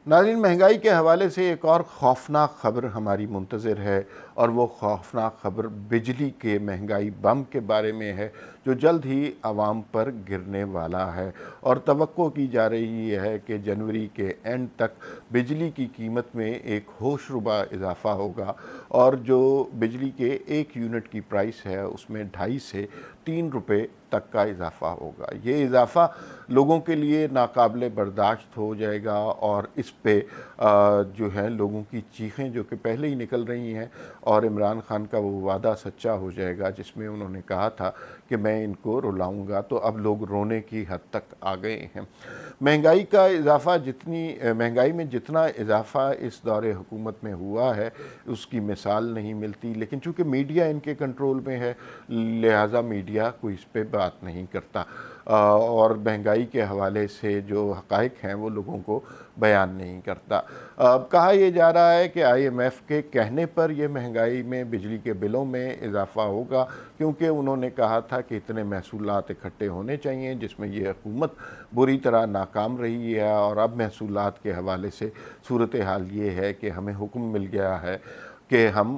ناظرین، مہنگائی کے حوالے سے ایک اور خوفناک خبر ہماری منتظر ہے، اور وہ خوفناک خبر بجلی کے مہنگائی بم کے بارے میں ہے جو جلد ہی عوام پر گرنے والا ہے، اور توقع کی جا رہی ہے کہ جنوری کے اینڈ تک بجلی کی قیمت میں ایک ہوش ربا اضافہ ہوگا، اور جو بجلی کے ایک یونٹ کی پرائس ہے اس میں 2.5 سے 3 روپے تک کا اضافہ ہوگا۔ یہ اضافہ لوگوں کے لیے ناقابل برداشت ہو جائے گا، اور اس پہ جو ہے لوگوں کی چیخیں جو کہ پہلے ہی نکل رہی ہیں، اور عمران خان کا وہ وعدہ سچا ہو جائے گا جس میں انہوں نے کہا تھا کہ میں ان کو رلاؤں گا، تو اب لوگ رونے کی حد تک آ گئے ہیں۔ مہنگائی میں جتنا اضافہ اس دور حکومت میں ہوا ہے اس کی مثال نہیں ملتی، لیکن چونکہ میڈیا ان کے کنٹرول میں ہے لہٰذا میڈیا کوئی اس پہ بات نہیں کرتا، اور مہنگائی کے حوالے سے جو حقائق ہیں وہ لوگوں کو بیان نہیں کرتا۔ اب کہا یہ جا رہا ہے کہ آئی ایم ایف کے کہنے پر یہ مہنگائی میں بجلی کے بلوں میں اضافہ ہوگا، کیونکہ انہوں نے کہا تھا کہ اتنے محصولات اکٹھے ہونے چاہیے، جس میں یہ حکومت بری طرح ناکام رہی ہے، اور اب محصولات کے حوالے سے صورتحال یہ ہے کہ ہمیں حکم مل گیا ہے کہ ہم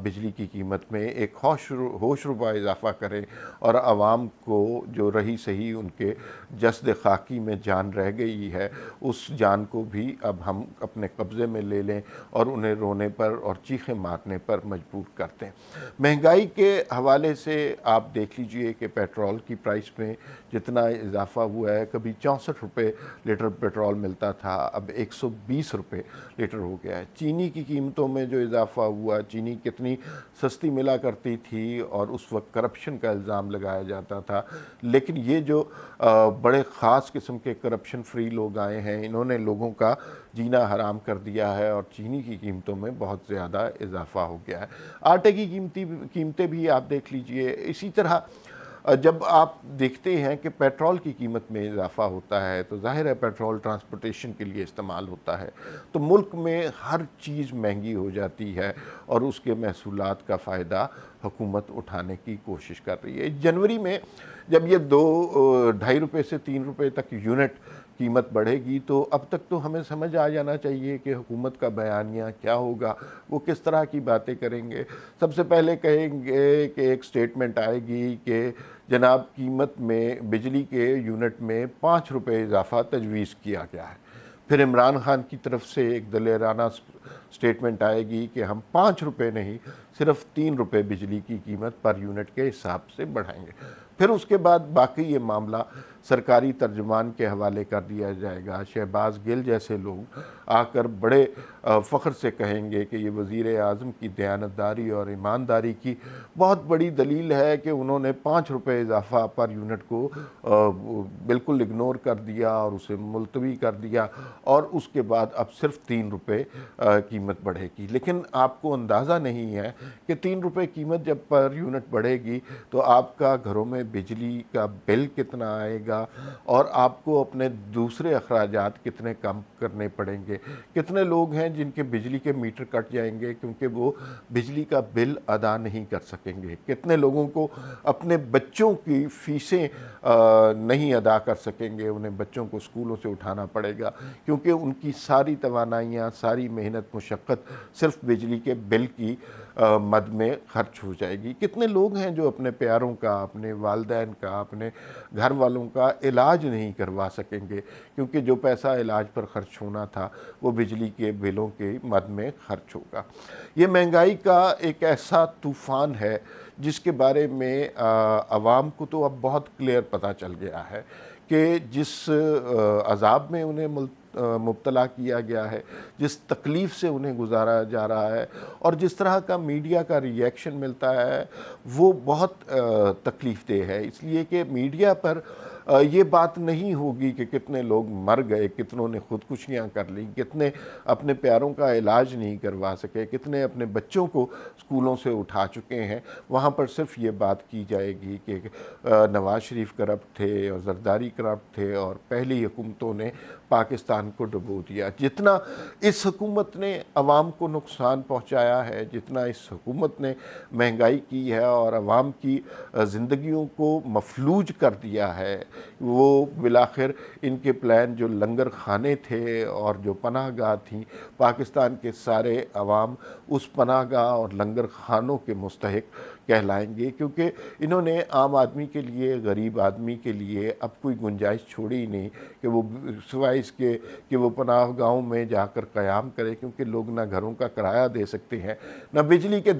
بجلی کی قیمت میں ایک ہوش ربا اضافہ کریں، اور عوام کو جو رہی سہی ان کے جسد خاکی میں جان رہ گئی ہے اس جان کو بھی اب ہم اپنے قبضے میں لے لیں اور انہیں رونے پر اور چیخیں مارنے پر مجبور کرتے ہیں۔ مہنگائی کے حوالے سے آپ دیکھ لیجئے کہ پیٹرول کی پرائس میں جتنا اضافہ ہوا ہے، کبھی 64 روپے لیٹر پیٹرول ملتا تھا، اب 120 روپے لیٹر ہو گیا ہے۔ چینی کی قیمتوں میں جو اضافہ ہوا، چینی کتنی سستی ملا کرتی تھی اور اس وقت کرپشن کا الزام لگایا جاتا تھا، لیکن یہ جو بڑے خاص قسم کے کرپشن فری لوگ آئے ہیں، انہوں نے لوگوں کا جینا حرام کر دیا ہے، اور چینی کی قیمتوں میں بہت زیادہ اضافہ ہو گیا ہے۔ آٹے کی قیمتیں بھی آپ دیکھ لیجئے۔ اسی طرح جب آپ دیکھتے ہیں کہ پیٹرول کی قیمت میں اضافہ ہوتا ہے تو ظاہر ہے پیٹرول ٹرانسپورٹیشن کے لیے استعمال ہوتا ہے، تو ملک میں ہر چیز مہنگی ہو جاتی ہے، اور اس کے محصولات کا فائدہ حکومت اٹھانے کی کوشش کر رہی ہے۔ جنوری میں جب یہ 2.5 روپے سے 3 روپے تک یونٹ قیمت بڑھے گی تو اب تک تو ہمیں سمجھ آ جانا چاہیے کہ حکومت کا بیانیہ کیا ہوگا، وہ کس طرح کی باتیں کریں گے۔ سب سے پہلے کہیں گے کہ ایک سٹیٹمنٹ آئے گی کہ جناب قیمت میں بجلی کے یونٹ میں 5 روپے اضافہ تجویز کیا گیا ہے۔ پھر عمران خان کی طرف سے ایک دلیرانہ سٹیٹمنٹ آئے گی کہ ہم 5 روپے نہیں، صرف 3 روپے بجلی کی قیمت پر یونٹ کے حساب سے بڑھائیں گے۔ پھر اس کے بعد باقی یہ معاملہ سرکاری ترجمان کے حوالے کر دیا جائے گا۔ شہباز گل جیسے لوگ آ کر بڑے فخر سے کہیں گے کہ یہ وزیر اعظم کی دیانتداری اور ایمانداری کی بہت بڑی دلیل ہے کہ انہوں نے 5 روپے اضافہ پر یونٹ کو بالکل اگنور کر دیا اور اسے ملتوی کر دیا، اور اس کے بعد اب صرف 3 روپے قیمت بڑھے گی۔ لیکن آپ کو اندازہ نہیں ہے کہ 3 روپے قیمت جب پر یونٹ بڑھے گی تو آپ کا گھروں میں بجلی کا بل کتنا آئے گا، اور آپ کو اپنے دوسرے اخراجات کتنے کم کرنے پڑیں گے۔ کتنے لوگ ہیں جن کے بجلی کے میٹر کٹ جائیں گے کیونکہ وہ بجلی کا بل ادا نہیں کر سکیں گے۔ کتنے لوگوں کو اپنے بچوں کی فیسیں نہیں ادا کر سکیں گے، انہیں بچوں کو اسکولوں سے اٹھانا پڑے گا کیونکہ ان کی ساری توانائیاں، ساری محنت مشقت صرف بجلی کے بل کی مد میں خرچ ہو جائے گی۔ کتنے لوگ ہیں جو اپنے پیاروں کا، اپنے والدین کا، اپنے گھر والوں کا علاج نہیں کروا سکیں گے کیونکہ جو پیسہ علاج پر خرچ ہونا تھا وہ بجلی کے بلوں کے مد میں خرچ ہوگا۔ یہ مہنگائی کا ایک ایسا طوفان ہے جس کے بارے میں عوام کو تو اب بہت کلیئر پتہ چل گیا ہے کہ جس عذاب میں انہیں مبتلا کیا گیا ہے، جس تکلیف سے انہیں گزارا جا رہا ہے، اور جس طرح کا میڈیا کا ری ایکشن ملتا ہے وہ بہت تکلیف دہ ہے، اس لیے کہ میڈیا پر یہ بات نہیں ہوگی کہ کتنے لوگ مر گئے، کتنوں نے خودکشیاں کر لیں، کتنے اپنے پیاروں کا علاج نہیں کروا سکے، کتنے اپنے بچوں کو اسکولوں سے اٹھا چکے ہیں۔ وہاں پر صرف یہ بات کی جائے گی کہ نواز شریف کرپٹ تھے اور زرداری کرپٹ تھے اور پہلی حکومتوں نے پاکستان کو ڈبو دیا۔ جتنا اس حکومت نے عوام کو نقصان پہنچایا ہے، جتنا اس حکومت نے مہنگائی کی ہے اور عوام کی زندگیوں کو مفلوج کر دیا ہے، وہ بالآخر ان کے پلان جو لنگر خانے تھے اور جو پناہ گاہ تھیں، پاکستان کے سارے عوام اس پناہ گاہ اور لنگر خانوں کے مستحق کہلائیں گے، کیونکہ انہوں نے عام آدمی کے لیے، غریب آدمی کے لیے اب کوئی گنجائش چھوڑی ہی نہیں کہ وہ سوائے اس کے کہ وہ پناہ گاہوں میں جا کر قیام کرے، کیونکہ لوگ نہ گھروں کا کرایہ دے سکتے ہیں، نہ بجلی کے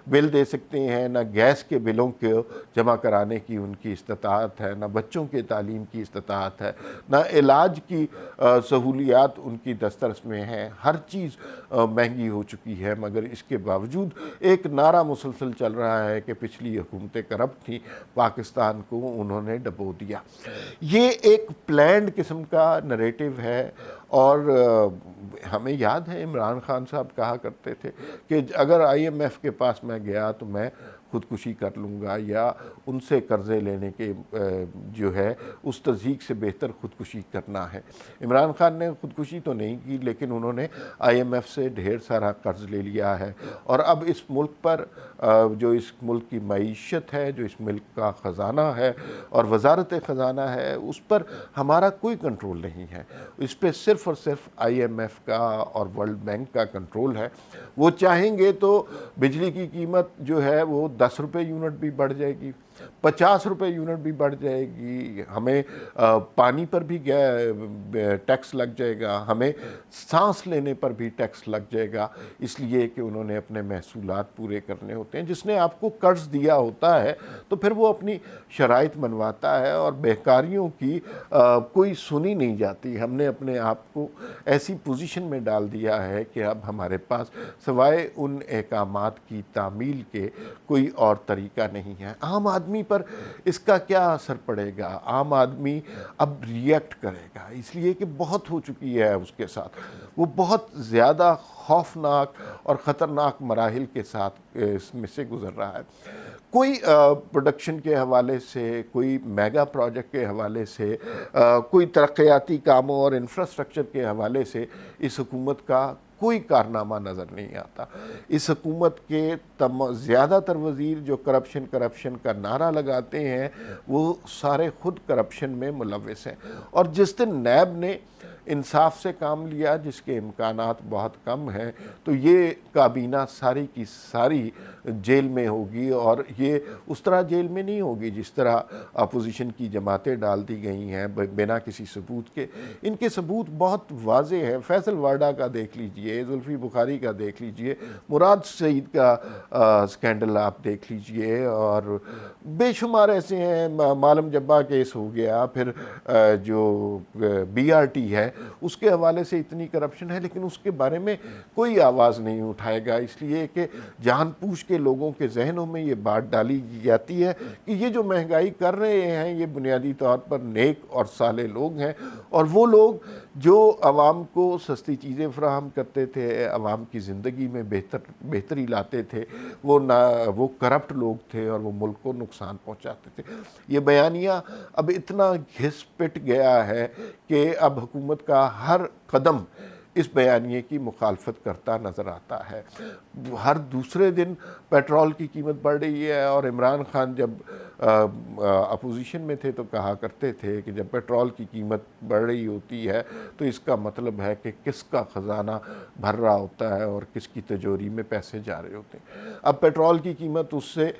بل دے سکتے ہیں، نہ گیس کے بلوں کو جمع کرانے کی ان کی استطاعت ہے، نہ بچوں کے تعلیم کی استطاعت ہے، نہ علاج کی سہولیات ان کی دسترس میں ہیں، ہر چیز مہنگی ہو چکی ہے، مگر اس کے باوجود ایک نعرہ مسلسل چل رہا ہے کہ پچھلی حکومتیں کرپٹ تھیں، پاکستان کو انہوں نے ڈبو دیا۔ یہ ایک پلینڈ قسم کا نریٹو ہے، اور ہمیں یاد ہے عمران خان صاحب کہا کرتے تھے کہ اگر آئی ایم ایف کے پاس میں گیا تو میں خودکشی کر لوں گا، یا ان سے قرضے لینے کے جو ہے اس تضحیک سے بہتر خودکشی کرنا ہے۔ عمران خان نے خودکشی تو نہیں کی، لیکن انہوں نے آئی ایم ایف سے ڈھیر سارا قرض لے لیا ہے، اور اب اس ملک پر جو اس ملک کی معیشت ہے، جو اس ملک کا خزانہ ہے اور وزارت خزانہ ہے، اس پر ہمارا کوئی کنٹرول نہیں ہے۔ اس پہ صرف اور صرف آئی ایم ایف کا اور ورلڈ بینک کا کنٹرول ہے۔ وہ چاہیں گے تو بجلی کی قیمت جو ہے وہ 10 روپے یونٹ بھی بڑھ جائے گی، 50 روپے یونٹ بھی بڑھ جائے گی، ہمیں پانی پر بھی ٹیکس لگ جائے گا، ہمیں سانس لینے پر بھی ٹیکس لگ جائے گا، اس لیے کہ انہوں نے اپنے محصولات پورے کرنے ہوتے ہیں۔ جس نے آپ کو قرض دیا ہوتا ہے تو پھر وہ اپنی شرائط منواتا ہے، اور بہکاریوں کی کوئی سنی نہیں جاتی۔ ہم نے اپنے آپ کو ایسی پوزیشن میں ڈال دیا ہے کہ اب ہمارے پاس سوائے ان احکامات کی تعمیل کے کوئی اور طریقہ نہیں ہے۔ عام آدمی پر اس کا کیا اثر پڑے گا؟ عام آدمی اب ریئیکٹ کرے گا، اس لیے کہ بہت ہو چکی ہے اس کے ساتھ، وہ بہت زیادہ خوفناک اور خطرناک مراحل کے ساتھ اس میں سے گزر رہا ہے۔ کوئی پروڈکشن کے حوالے سے، کوئی میگا پروجیکٹ کے حوالے سے، کوئی ترقیاتی کاموں اور انفراسٹرکچر کے حوالے سے اس حکومت کا کوئی کارنامہ نظر نہیں آتا۔ اس حکومت کے زیادہ تر وزیر جو کرپشن کا نعرہ لگاتے ہیں، وہ سارے خود کرپشن میں ملوث ہیں، اور جس دن نیب نے انصاف سے کام لیا، جس کے امکانات بہت کم ہیں، تو یہ کابینہ ساری کی ساری جیل میں ہوگی، اور یہ اس طرح جیل میں نہیں ہوگی جس طرح اپوزیشن کی جماعتیں ڈال دی گئی ہیں بنا کسی ثبوت کے۔ ان کے ثبوت بہت واضح ہیں، فیصل وارڈا کا دیکھ لیجئے، زلفی بخاری کا دیکھ لیجئے، مراد سعید کا سکینڈل آپ دیکھ لیجئے، اور بے شمار ایسے ہیں، معلم جبہ کیس ہو گیا، پھر جو بی آر ٹی ہے اس کے حوالے سے اتنی کرپشن ہے، لیکن اس کے بارے میں کوئی آواز نہیں اٹھائے گا، اس لیے کہ جان پوچھ کے لوگوں کے ذہنوں میں یہ بات ڈالی جاتی ہے کہ یہ جو مہنگائی کر رہے ہیں یہ بنیادی طور پر نیک اور صالح لوگ ہیں، اور وہ لوگ جو عوام کو سستی چیزیں فراہم کرتے تھے، عوام کی زندگی میں بہتری لاتے تھے، وہ کرپٹ لوگ تھے اور وہ ملک کو نقصان پہنچاتے تھے۔ یہ بیانیہ اب اتنا گھس پٹ گیا ہے کہ اب حکومت کا ہر قدم اس بیانیے کی مخالفت کرتا نظر آتا ہے۔ ہر دوسرے دن پیٹرول کی قیمت بڑھ رہی ہے، اور عمران خان جب اپوزیشن میں تھے تو کہا کرتے تھے کہ جب پیٹرول کی قیمت بڑھ رہی ہوتی ہے تو اس کا مطلب ہے کہ کس کا خزانہ بھر رہا ہوتا ہے اور کس کی تجوری میں پیسے جا رہے ہوتے ہیں۔ اب پیٹرول کی قیمت اس سے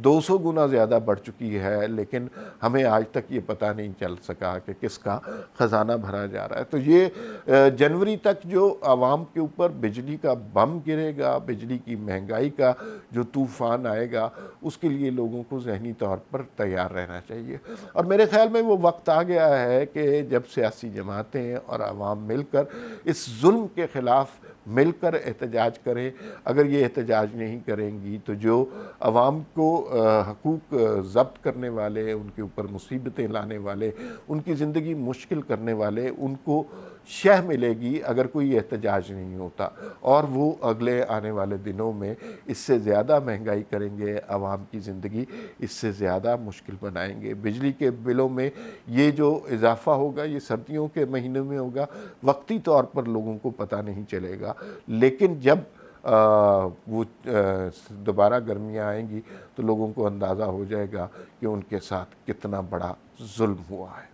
200 گنا زیادہ بڑھ چکی ہے، لیکن ہمیں آج تک یہ پتہ نہیں چل سکا کہ کس کا خزانہ بھرا جا رہا ہے۔ تو یہ جنوری تک جو عوام کے اوپر بجلی کا بم گرے گا، بجلی کی مہنگائی کا جو طوفان آئے گا، اس کے لیے لوگوں کو ذہنی طور پر تیار رہنا چاہیے۔ اور میرے خیال میں وہ وقت آ گیا ہے کہ جب سیاسی جماعتیں اور عوام مل کر اس ظلم کے خلاف مل کر احتجاج کریں۔ اگر یہ احتجاج نہیں کریں گی تو جو عوام کو حقوق ضبط کرنے والے، ان کے اوپر مصیبتیں لانے والے، ان کی زندگی مشکل کرنے والے، ان کو شہ ملے گی اگر کوئی احتجاج نہیں ہوتا، اور وہ اگلے آنے والے دنوں میں اس سے زیادہ مہنگائی کریں گے، عوام کی زندگی اس سے زیادہ مشکل بنائیں گے۔ بجلی کے بلوں میں یہ جو اضافہ ہوگا یہ سردیوں کے مہینے میں ہوگا، وقتی طور پر لوگوں کو پتہ نہیں چلے گا، لیکن جب وہ دوبارہ گرمیاں آئیں گی تو لوگوں کو اندازہ ہو جائے گا کہ ان کے ساتھ کتنا بڑا ظلم ہوا ہے۔